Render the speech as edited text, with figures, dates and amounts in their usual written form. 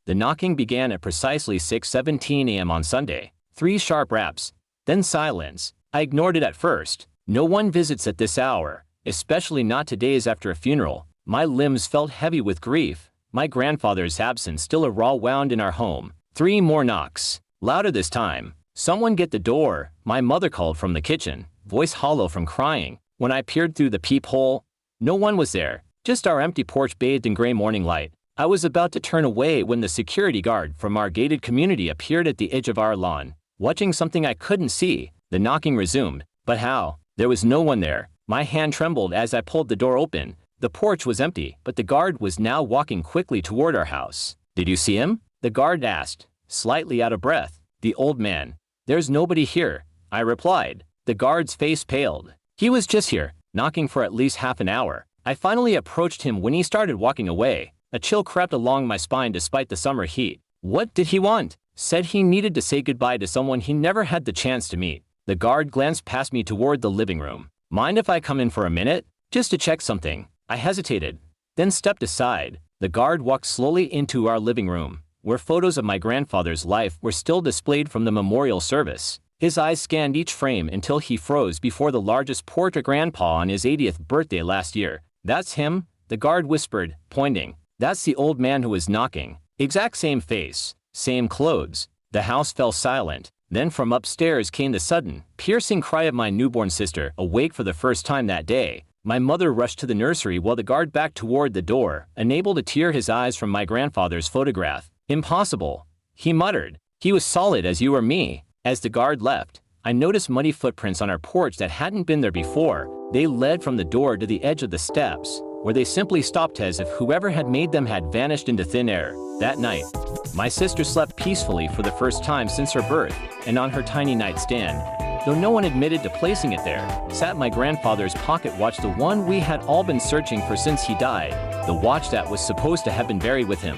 The knocking began at precisely 6:17 a.m. on Sunday. 3 sharp raps, then silence. I ignored it at first. No one visits at this hour, especially not 2 days after a funeral. My limbs felt heavy with grief. My grandfather's absence still a raw wound in our home. 3 more knocks. Louder this time. "Someone get the door," my mother called from the kitchen, voice hollow from crying. When I peered through the peephole, no one was there, just our empty porch bathed in gray morning light. I was about to turn away when the security guard from our gated community appeared at the edge of our lawn, watching something I couldn't see. The knocking resumed. But how? There was no one there. My hand trembled as I pulled the door open. The porch was empty, but the guard was now walking quickly toward our house. "Did you see him?" the guard asked, slightly out of breath. "The old man." "There's nobody here," I replied. The guard's face paled. "He was just here, knocking for at least half an hour." I finally approached him when he started walking away. A chill crept along my spine despite the summer heat. "What did he want?" "Said he needed to say goodbye to someone he never had the chance to meet." The guard glanced past me toward the living room. "Mind if I come in for a minute? Just to check something." I hesitated, then stepped aside. The guard walked slowly into our living room, where photos of my grandfather's life were still displayed from the memorial service. His eyes scanned each frame until he froze before the largest portrait of Grandpa on his 80th birthday last year. "That's him," the guard whispered, pointing. "That's the old man who was knocking. Exact same face, same clothes." The house fell silent. Then from upstairs came the sudden, piercing cry of my newborn sister, awake for the first time that day. My mother rushed to the nursery while the guard backed toward the door, unable to tear his eyes from my grandfather's photograph. "Impossible," he muttered. "He was solid as you or me." As the guard left, I noticed muddy footprints on our porch that hadn't been there before. They led from the door to the edge of the steps, where they simply stopped as if whoever had made them had vanished into thin air. That night, my sister slept peacefully for the first time since her birth, and on her tiny nightstand, though no one admitted to placing it there, sat my grandfather's pocket watch, the one we had all been searching for since he died, the watch that was supposed to have been buried with him.